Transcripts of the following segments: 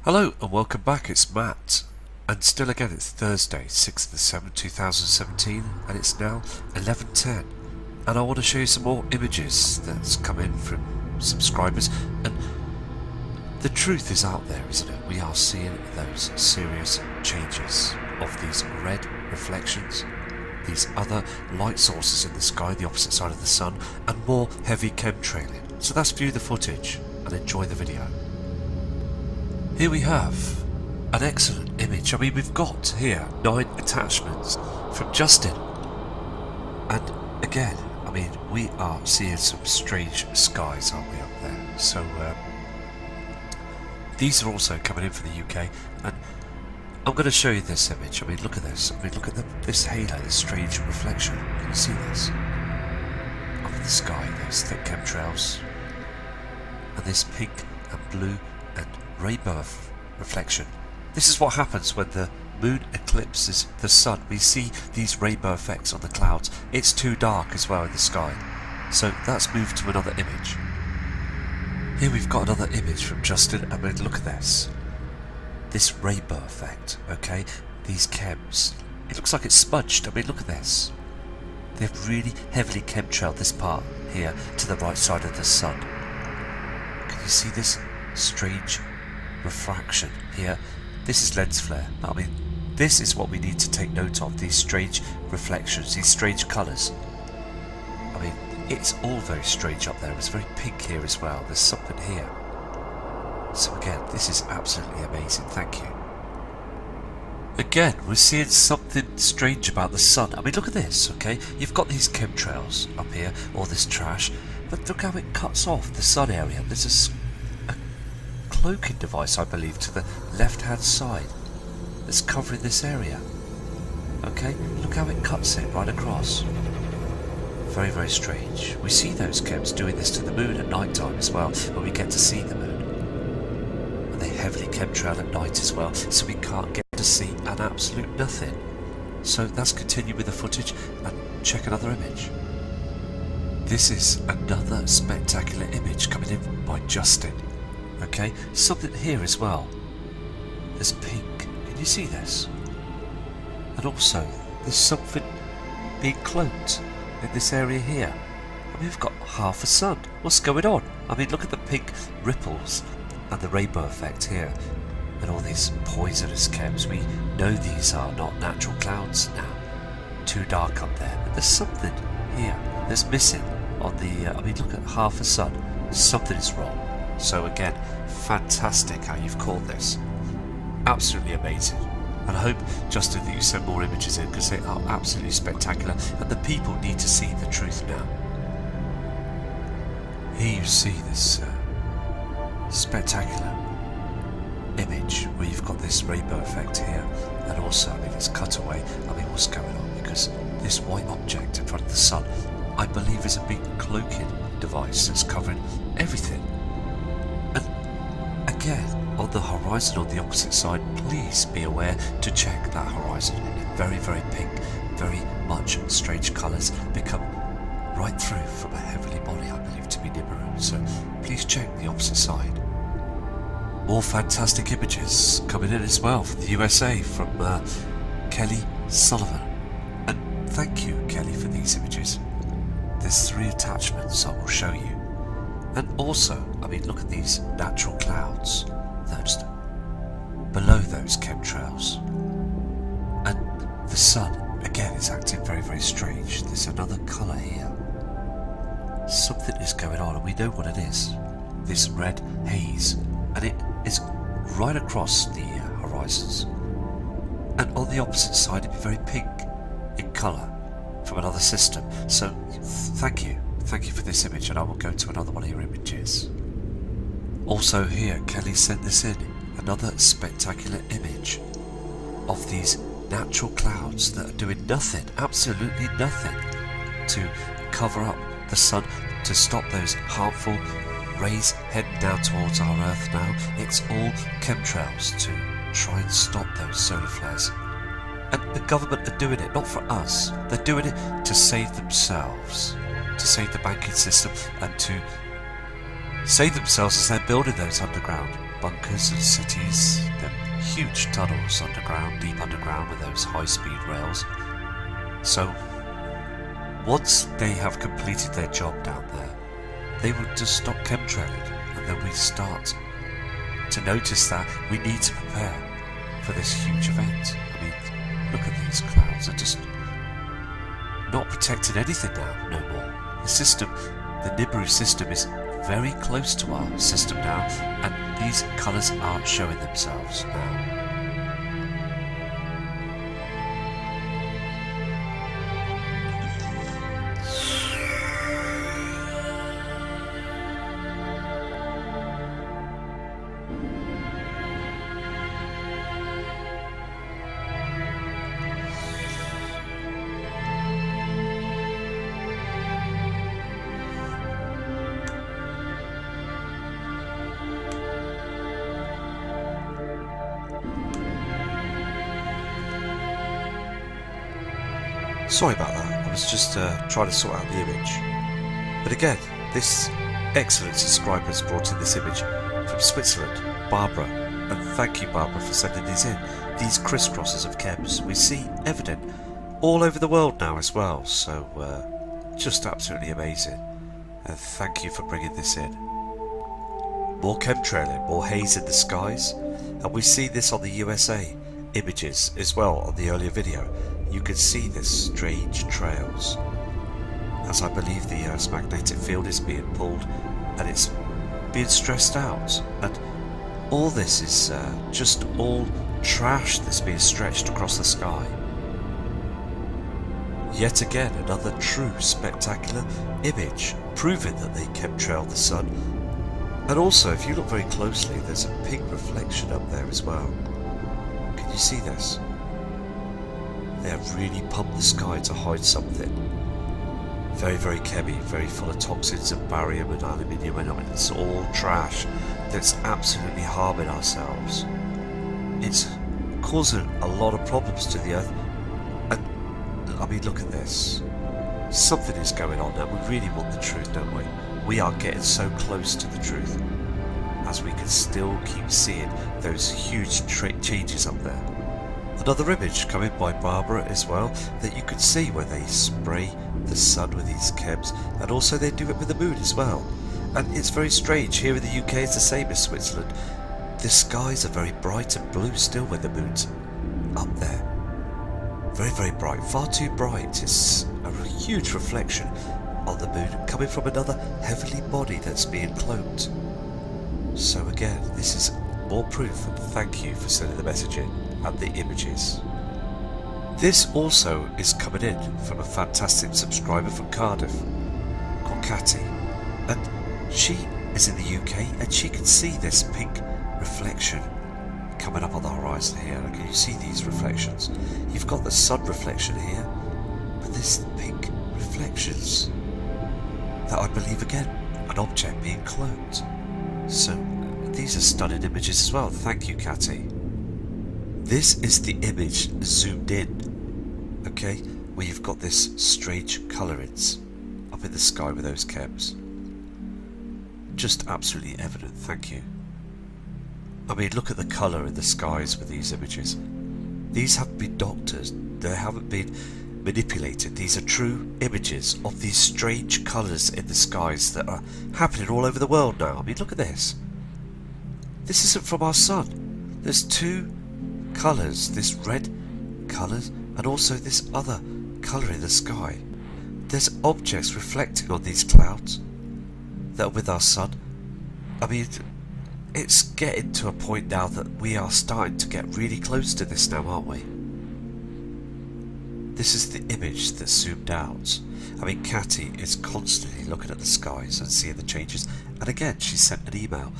Hello and welcome back, it's Matt. And still again, it's Thursday, 6th of the 7th, 2017, and it's now 11:10. And I want to show you some more images that's come in from subscribers. And the truth is out there, isn't it? We are seeing those serious changes of these red reflections, these other light sources in the sky, the opposite side of the sun, and more heavy chemtrailing. So let's view the footage and enjoy the video. Here we have an excellent image. I mean, we've got here 9 attachments from Justin. And again, I mean, we are seeing some strange skies, aren't we, up there? So, these are also coming in from the UK. And I'm going to show you this image. I mean, look at this. I mean, look at this halo, this strange reflection. Can you see this? Up in the sky, those thick chemtrails. And this pink and blue and rainbow reflection. This is what happens when the moon eclipses the sun. We see these rainbow effects on the clouds. It's too dark as well in the sky. So that's moved to another image. Here we've got another image from Justin. I mean, look at this. This rainbow effect, okay? These chems. It looks like it's smudged. I mean, look at this. They've really heavily chemtrailed this part here to the right side of the sun. Can you see this strange refraction here? This is lens flare. I mean, this is what we need to take note of, these strange reflections, these strange colours. I mean, it's all very strange up there. It's very pink here as well. There's something here. So again, this is absolutely amazing. Thank you. Again, we're seeing something strange about the sun. I mean, look at this, okay? You've got these chemtrails up here, all this trash, but look how it cuts off the sun area. There's a cloaking device, I believe, to the left-hand side that's covering this area. Okay, look how it cuts it right across. Very, very strange. We see those chems doing this to the moon at night time as well, when we get to see the moon. And they heavily chemtrail at night as well, so we can't get to see an absolute nothing. So let's continue with the footage and check another image. This is another spectacular image coming in by Justin. Okay, something here as well. There's pink. Can you see this? And also, there's something being cloaked in this area here. I mean, we've got half a sun. What's going on? I mean, look at the pink ripples and the rainbow effect here. And all these poisonous chems. We know these are not natural clouds now. Too dark up there. But there's something here that's missing on the... I mean, look at half a sun. Something is wrong. So again, fantastic how you've called this. Absolutely amazing. And I hope, Justin, that you send more images in, because they are absolutely spectacular and the people need to see the truth now. Here you see this spectacular image where you've got this rainbow effect here, and also, I mean, it's cut away. I mean, what's going on? Because this white object in front of the sun, I believe, is a big cloaking device that's covering everything. Again, on the horizon on the opposite side, please be aware to check that horizon. Very, very pink, very much strange colours, become right through from a heavenly body, I believe to be Nibiru. So please check the opposite side. More fantastic images coming in as well from the USA, from Kelly Sullivan. And thank you, Kelly, for these images. There's 3 attachments I will show you. And also, I mean, look at these natural clouds that are just below those chemtrails. And the sun, again, is acting very, very strange. There's another colour here. Something is going on, and we know what it is. This red haze. And it is right across the horizons. And on the opposite side, it'd be very pink in colour from another system. So, thank you. Thank you for this image, and I will go to another one of your images. Also here, Kelly sent this in, another spectacular image of these natural clouds that are doing nothing, absolutely nothing, to cover up the sun, to stop those harmful rays heading down towards our Earth now. It's all chemtrails to try and stop those solar flares. And the government are doing it, not for us. They're doing it to save themselves, to save the banking system, and to save themselves as they're building those underground bunkers and cities, them huge tunnels underground, deep underground with those high-speed rails. So once they have completed their job down there, they would just stop chemtrailing, and then we start to notice that we need to prepare for this huge event. I mean, look at these clouds, they're just not protecting anything now, no more. The system, the Nibiru system, is very close to our system now, and these colours aren't showing themselves now. Sorry about that, I was just trying to sort out the image. But again, this excellent subscriber has brought in this image from Switzerland, Barbara, and thank you Barbara for sending these in. These crisscrosses of chems we see evident all over the world now as well, so just absolutely amazing. And thank you for bringing this in. More chemtrailing, more haze in the skies, and we see this on the USA images as well on the earlier video. You can see this strange trails, as I believe the Earth's magnetic field is being pulled and it's being stressed out, and all this is just all trash that's being stretched across the sky. Yet again another true spectacular image proving that they chemtrailed the sun. And also, if you look very closely, there's a pink reflection up there as well. Can you see this? They have really pumped the sky to hide something. Very, very chemy, very full of toxins and barium and aluminium, and it's all trash that's absolutely harming ourselves. It's causing a lot of problems to the Earth. And I mean, look at this. Something is going on now. We really want the truth, don't we? We are getting so close to the truth, as we can still keep seeing those huge changes up there. Another image coming by Barbara as well, that you can see where they spray the sun with these chems, and also they do it with the moon as well. And it's very strange, here in the UK it's the same as Switzerland. The skies are very bright and blue still when the moon's up there. Very, very bright, far too bright. It's a huge reflection on the moon coming from another heavenly body that's being cloaked. So again, this is more proof, and thank you for sending the message in and the images. This also is coming in from a fantastic subscriber from Cardiff called Catty, and she is in the UK and she can see this pink reflection coming up on the horizon here. Can you see these reflections? You've got the sun reflection here, but this pink reflections that I believe again an object being cloaked. So these are stunning images as well. Thank you, Catty. This is the image zoomed in, okay, where you've got this strange colourings up in the sky with those chems. Just absolutely evident, thank you. I mean, look at the colour in the skies with these images. These haven't been doctored, they haven't been manipulated. These are true images of these strange colours in the skies that are happening all over the world now. I mean, look at this. This isn't from our sun. There's two colours, this red colour and also this other colour in the sky. There's objects reflecting on these clouds that are with our sun. I mean, it's getting to a point now that we are starting to get really close to this now, aren't we? This is the image that's zoomed out. I mean, Catty is constantly looking at the skies and seeing the changes, and again she sent an email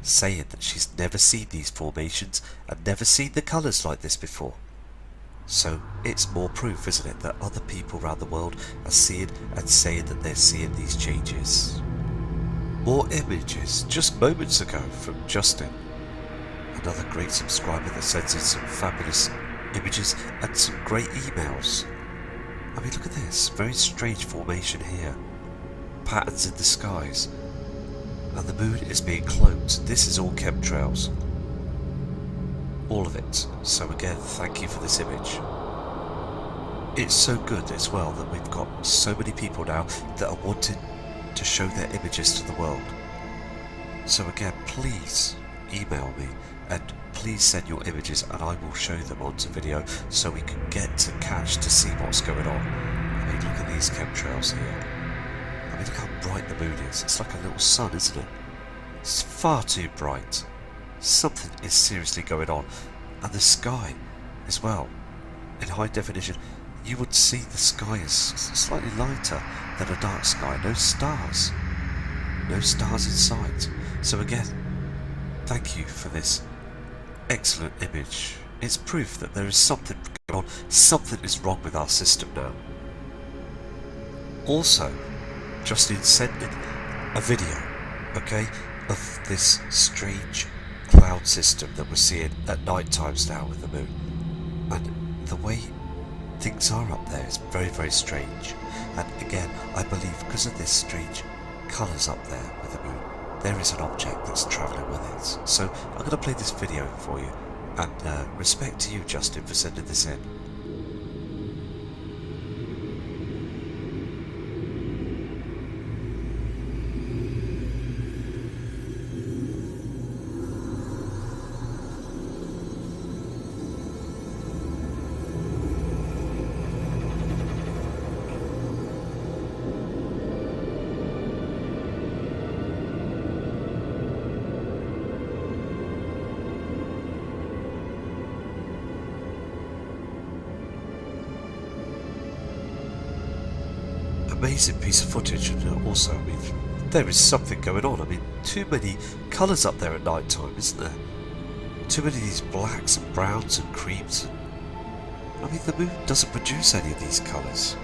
saying that she's never seen these formations and never seen the colours like this before. So it's more proof, isn't it, that other people around the world are seeing and saying that they're seeing these changes. More images just moments ago from Justin, another great subscriber that sends in some fabulous images and some great emails. I mean, look at this, very strange formation here, patterns in the skies. and the moon is being cloaked. This is all chemtrails. All of it. So again, thank you for this image. It's so good as well that we've got so many people now that are wanting to show their images to the world. So again, please email me and please send your images and I will show them onto video so we can get to catch to see what's going on. I mean, look at these chemtrails here. I mean, look how bright the moon is. It's like a little sun, isn't it? It's far too bright. Something is seriously going on. And the sky as well. In high definition, you would see the sky is slightly lighter than a dark sky. No stars. No stars in sight. So again, thank you for this excellent image. It's proof that there is something going on. Something is wrong with our system now. Also, Justin sent in a video, okay, of this strange cloud system that we're seeing at night times now with the moon. And the way things are up there is very, very strange. And again, I believe because of this strange colours up there with the moon, there is an object that's travelling with it. So I'm going to play this video for you, and respect to you, Justin, for sending this in. Amazing piece of footage, and also, I mean, there is something going on. I mean, too many colours up there at night time, isn't there? Too many of these blacks and browns and creams. I mean, the moon doesn't produce any of these colours.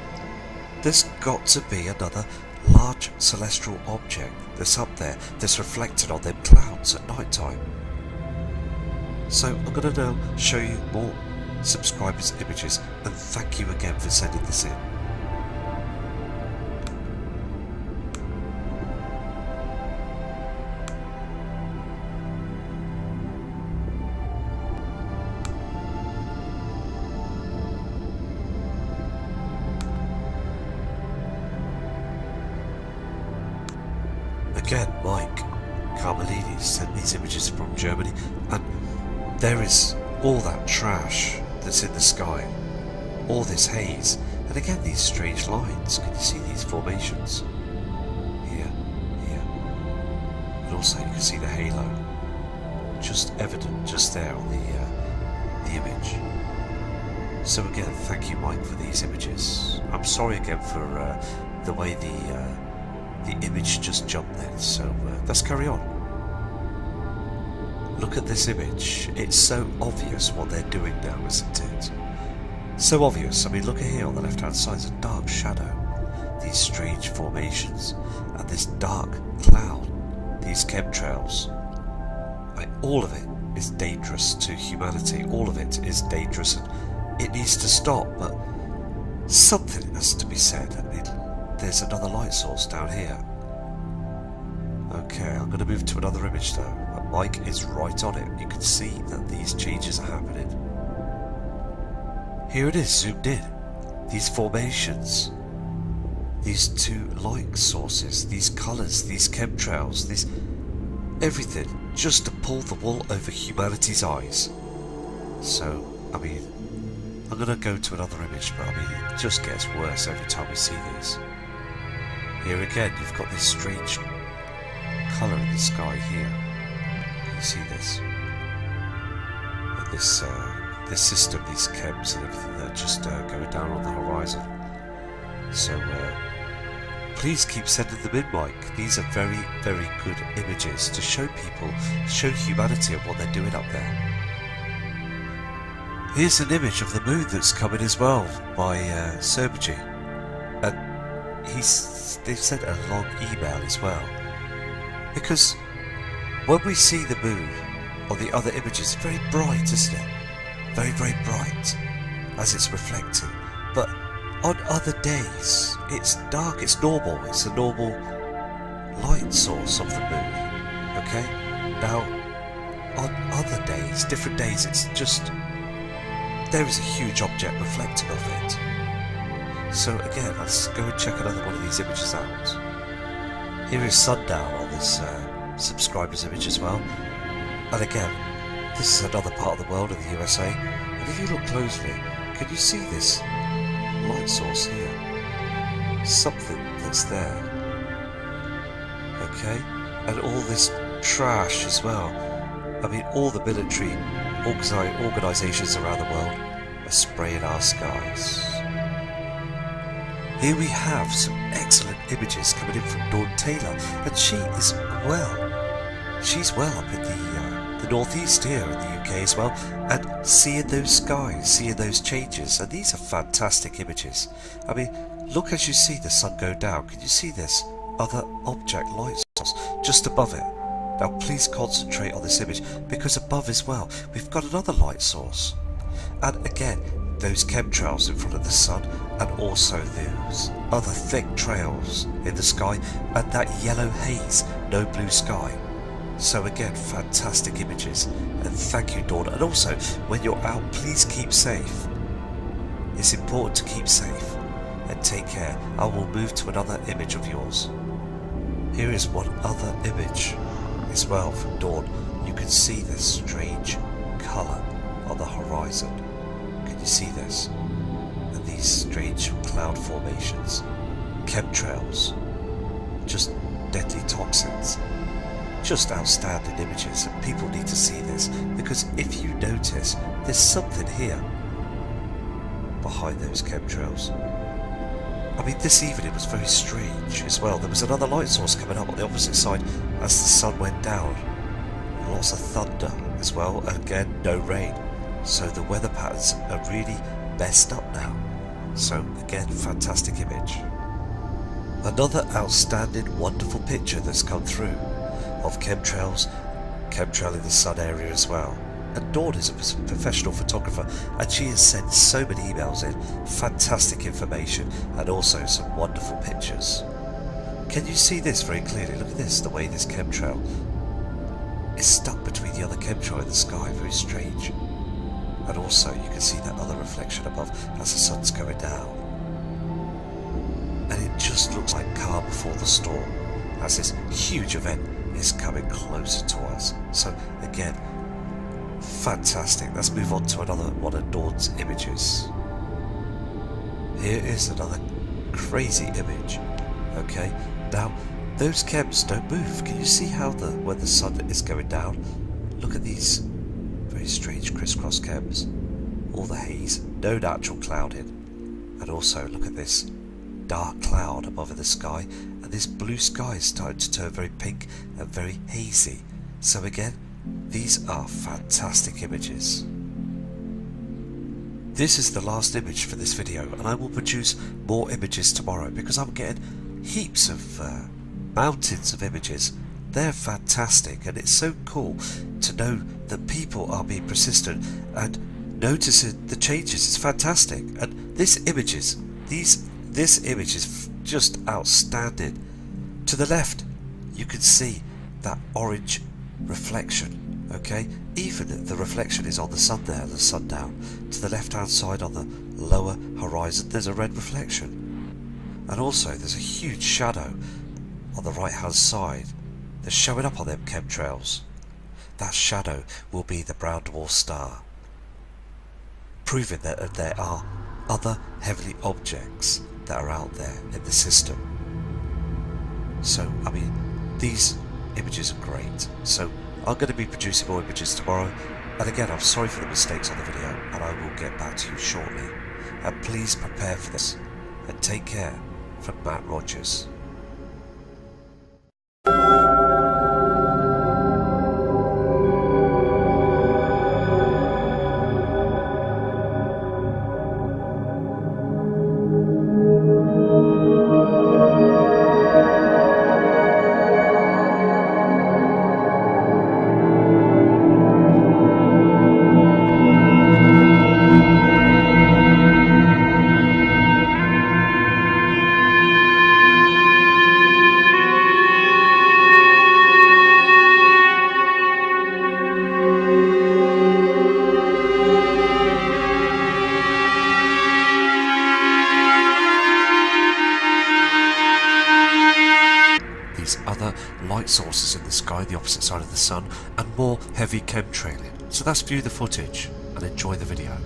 There's got to be another large celestial object that's up there that's reflected on them clouds at night time. So I'm going to now show you more subscribers' images, and thank you again for sending this in. Again, Mike Carmelini sent these images from Germany, and there is all that trash that's in the sky, all this haze, and again these strange lines. Can you see these formations? Here, here, and also you can see the halo, just evident just there on the image. So again, thank you, Mike, for these images. I'm sorry again for the way the image just jumped then, so let's carry on. Look at this image. It's so obvious what they're doing now, isn't it? So obvious. I mean, look at here on the left hand side, there's a dark shadow, these strange formations, and this dark cloud, these chemtrails. All of it is dangerous to humanity. All of it is dangerous, and it needs to stop, but something has to be said. I mean, there's another light source down here. Okay, I'm going to move to another image though. Mike is right on it. You can see that these changes are happening. Here it is, zoomed in. These formations. These two light sources. These colours. These chemtrails. These... everything. Just to pull the wool over humanity's eyes. So, I mean... I'm going to go to another image, but I mean, it just gets worse every time we see these. Here again, you've got this strange colour in the sky here. Can you see this? And this system, these chems and everything that are just going down on the horizon. So please keep sending them in, Mike. These are very, very good images to show people, show humanity of what they're doing up there. Here's an image of the moon that's coming as well by Serbici, and they've sent a long email as well, because when we see the moon on the other images, very bright, isn't it? Very, very bright as it's reflecting, but on other days it's dark, it's normal, it's a normal light source of the moon. Okay? Now, on other days, different days, it's just there is a huge object reflecting off it. So again, let's go and check another one of these images out. Here is sundown on this subscriber's image as well. And again, this is another part of the world in the USA. And if you look closely, can you see this light source here? Something that's there. Okay? And all this trash as well. I mean, all the military organisations around the world are spraying our skies. Here we have some excellent images coming in from Dawn Taylor, and she is well. She's well up in the northeast here in the UK as well, and seeing those skies, seeing those changes, and these are fantastic images. I mean, look as you see the sun go down. Can you see this other object light source just above it? Now please concentrate on this image, because above as well we've got another light source, and again those chemtrails in front of the sun, and also those other thick trails in the sky, and that yellow haze, no blue sky. So again, fantastic images, and thank you, Dawn. And also, when you're out, please keep safe. It's important to keep safe, and take care. I will move to another image of yours. Here is one other image as well from Dawn. You can see this strange colour on the horizon. Can you see this? And these strange cloud formations, chemtrails, just deadly toxins. Just outstanding images, and people need to see this, because if you notice, there's something here behind those chemtrails. I mean, this evening was very strange as well. There was another light source coming up on the opposite side as the sun went down. Lots of thunder as well, and again, no rain. So the weather patterns are really messed up now. So again, fantastic image. Another outstanding, wonderful picture that's come through of chemtrails, chemtrail in the sun area as well. And Dawn is a professional photographer, and she has sent so many emails in, fantastic information, and also some wonderful pictures. Can you see this very clearly? Look at this, the way this chemtrail is stuck between the other chemtrail in the sky, very strange. And also you can see that other reflection above as the sun's going down. And it just looks like calm before the storm, as this huge event is coming closer to us. So again, fantastic. Let's move on to another one of Dawn's images. Here is another crazy image. Okay, now those chems don't move. Can you see how when the sun is going down? Look at these very strange crisscross chems. All the haze, no natural clouding. And also look at this dark cloud above in the sky, and this blue sky is starting to turn very pink and very hazy. So again, these are fantastic images. This is the last image for this video, and I will produce more images tomorrow, because I'm getting heaps of mountains of images. They're fantastic, and it's so cool to know that people are being persistent and noticing the changes. It's fantastic, and this image is just outstanding. To the left, you can see that orange reflection. Okay, even the reflection is on the sun there, the sundown. To the left hand side on the lower horizon, there's a red reflection, and also there's a huge shadow on the right hand side that's showing up on them chemtrails. That shadow will be the brown dwarf star, proving that there are other heavenly objects that are out there in the system. So I mean, these images are great. So I'm going to be producing more images tomorrow, and again, I'm sorry for the mistakes on the video, and I will get back to you shortly. And please prepare for this, and take care. From Matt Rogers. other light sources in the sky, the opposite side of the sun, and more heavy chemtrailing. So let's view the footage and enjoy the video.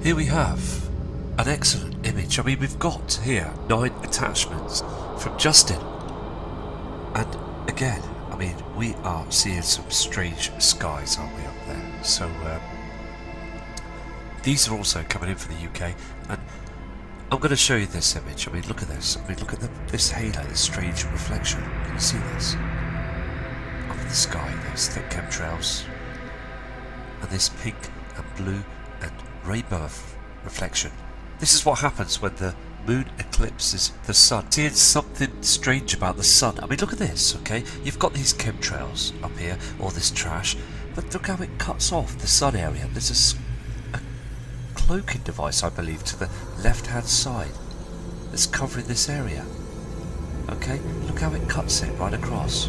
Here we have an excellent image. I mean, we've got here 9 attachments from Justin. And again, I mean, we are seeing some strange skies, aren't we, up there? So these are also coming in from the UK, and I'm going to show you this image. I mean, look at this. I mean, look at this halo, this strange reflection. Can you see this? Up in the sky, those thick chemtrails, and this pink and blue and rainbow reflection. This is what happens when the moon eclipses the sun. Seeing something strange about the sun. I mean, look at this, okay? You've got these chemtrails up here, all this trash, but look how it cuts off the sun area. There's a cloaking device, I believe, to the left-hand side that's covering this area. Okay, look how it cuts it right across.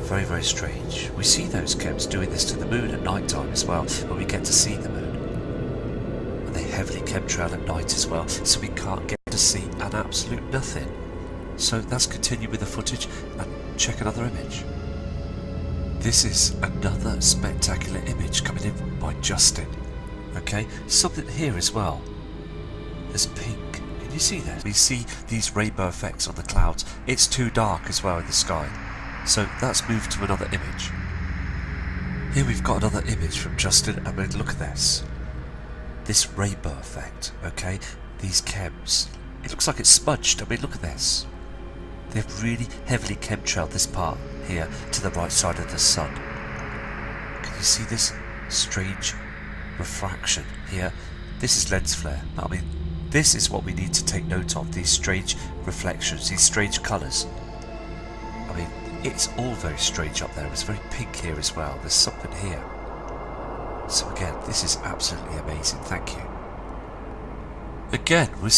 Very, very strange. We see those chems doing this to the moon at night time as well, when we get to see the moon. And they heavily chemtrail at night as well, so we can't get to see an absolute nothing. So let's continue with the footage and check another image. This is another spectacular image coming in by Justin. Okay, something here as well. There's pink. Can you see that? We see these rainbow effects on the clouds. It's too dark as well in the sky. So let's move to another image. Here we've got another image from Justin. I mean, look at this. This rainbow effect, okay? These chems. It looks like it's smudged. I mean, look at this. They've really heavily chemtrailed this part here to the right side of the sun. Can you see this strange refraction here? This is lens flare. I mean, this is what we need to take note of, these strange reflections, these strange colours. I mean, it's all very strange up there. It's very pink here as well. There's something here. So again, this is absolutely amazing. Thank you. Again, we're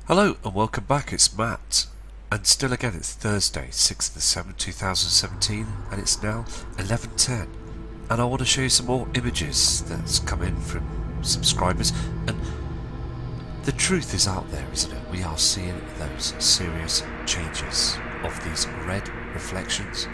Hello and welcome back, it's Matt, and still again it's Thursday, 6th of the 7th, 2017, and it's now 11:10, and I want to show you some more images that's come in from subscribers, and the truth is out there, isn't it? We are seeing those serious changes of these red reflections